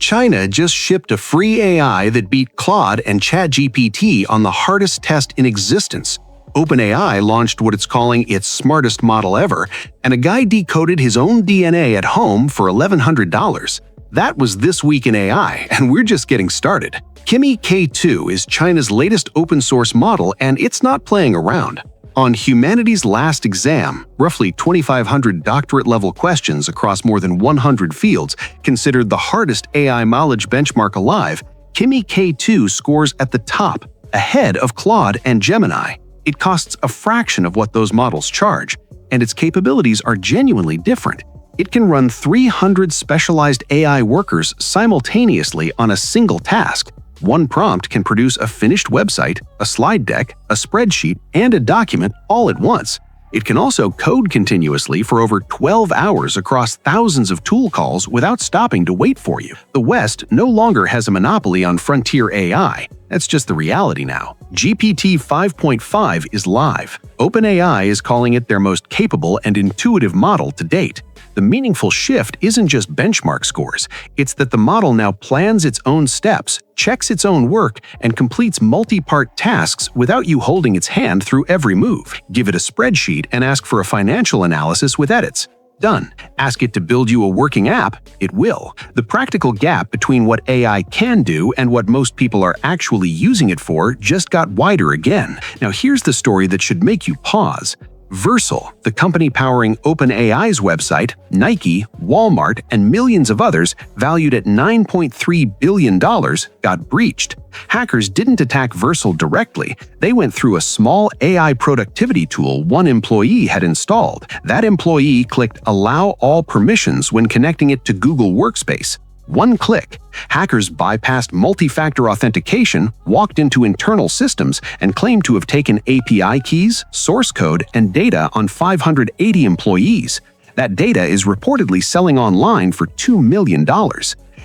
China just shipped a free AI that beat Claude and ChatGPT on the hardest test in existence. OpenAI launched what it's calling its smartest model ever, and a guy decoded his own DNA at home for $1,100. That was This Week in AI, and we're just getting started. Kimi K2 is China's latest open-source model, and it's not playing around. On humanity's last exam, roughly 2,500 doctorate-level questions across more than 100 fields, considered the hardest AI knowledge benchmark alive, Kimi K2 scores at the top, ahead of Claude and Gemini. It costs a fraction of what those models charge, and its capabilities are genuinely different. It can run 300 specialized AI workers simultaneously on a single task. One prompt can produce a finished website, a slide deck, a spreadsheet, and a document all at once. It can also code continuously for over 12 hours across thousands of tool calls without stopping to wait for you. The West no longer has a monopoly on frontier AI. That's just the reality now. GPT 5.5 is live. OpenAI is calling it their most capable and intuitive model to date. The meaningful shift isn't just benchmark scores, it's that the model now plans its own steps, checks its own work, and completes multi-part tasks without you holding its hand through every move. Give it a spreadsheet and ask for a financial analysis with edits. Done. Ask it to build you a working app, it will. The practical gap between what AI can do and what most people are actually using it for just got wider again. Now here's the story that should make you pause. Vercel, the company powering OpenAI's website, Nike, Walmart, and millions of others, valued at $9.3 billion, got breached. Hackers didn't attack Vercel directly. They went through a small AI productivity tool one employee had installed. That employee clicked Allow All Permissions when connecting it to Google Workspace. One click. Hackers bypassed multi-factor authentication, walked into internal systems, and claimed to have taken API keys, source code, and data on 580 employees. That data is reportedly selling online for $2 million.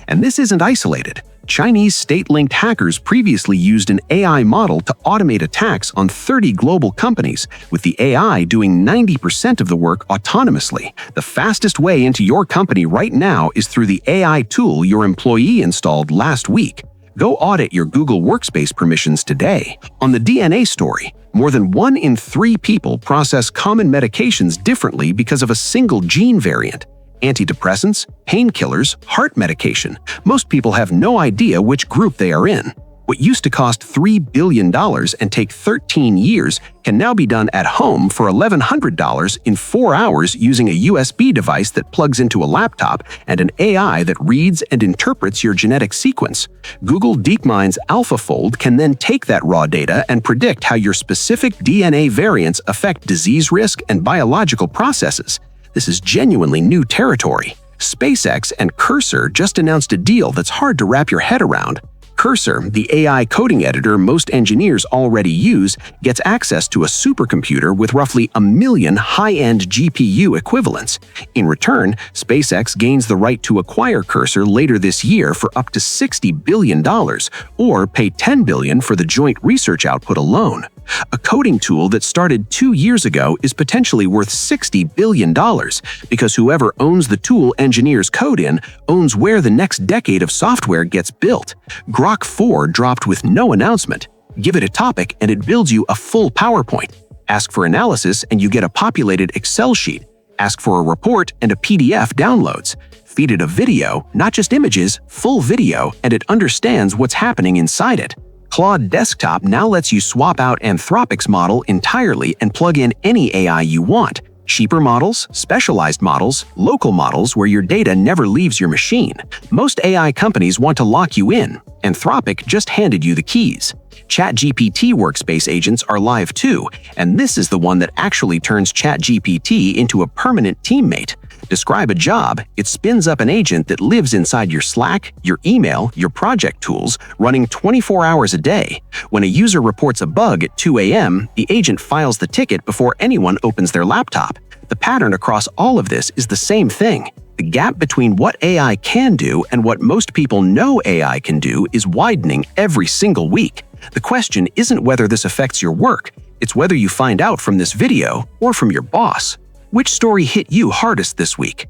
And this isn't isolated. Chinese state-linked hackers previously used an AI model to automate attacks on 30 global companies, with the AI doing 90% of the work autonomously. The fastest way into your company right now is through the AI tool your employee installed last week. Go audit your Google Workspace permissions today. On the DNA story, more than 1 in 3 people process common medications differently because of a single gene variant. Antidepressants, painkillers, heart medication. Most people have no idea which group they are in. What used to cost $3 billion and take 13 years can now be done at home for $1,100 in 4 hours using a USB device that plugs into a laptop and an AI that reads and interprets your genetic sequence. Google DeepMind's AlphaFold can then take that raw data and predict how your specific DNA variants affect disease risk and biological processes. This is genuinely new territory. SpaceX and Cursor just announced a deal that's hard to wrap your head around. Cursor, the AI coding editor most engineers already use, gets access to a supercomputer with roughly 1 million high-end GPU equivalents. In return, SpaceX gains the right to acquire Cursor later this year for up to $60 billion, or pay $10 billion for the joint research output alone. A coding tool that started 2 years ago is potentially worth $60 billion, because whoever owns the tool engineers code in owns where the next decade of software gets built. Grok 4 dropped with no announcement. Give it a topic and it builds you a full PowerPoint. Ask for analysis and you get a populated Excel sheet. Ask for a report and a PDF downloads. Feed it a video, not just images, full video, and it understands what's happening inside it. Claude Desktop now lets you swap out Anthropic's model entirely and plug in any AI you want. Cheaper models, specialized models, local models where your data never leaves your machine. Most AI companies want to lock you in. Anthropic just handed you the keys. ChatGPT workspace agents are live too, and this is the one that actually turns ChatGPT into a permanent teammate. Describe a job, it spins up an agent that lives inside your Slack, your email, your project tools, running 24 hours a day. When a user reports a bug at 2 a.m., the agent files the ticket before anyone opens their laptop. The pattern across all of this is the same thing. The gap between what AI can do and what most people know AI can do is widening every single week. The question isn't whether this affects your work, it's whether you find out from this video or from your boss. Which story hit you hardest this week?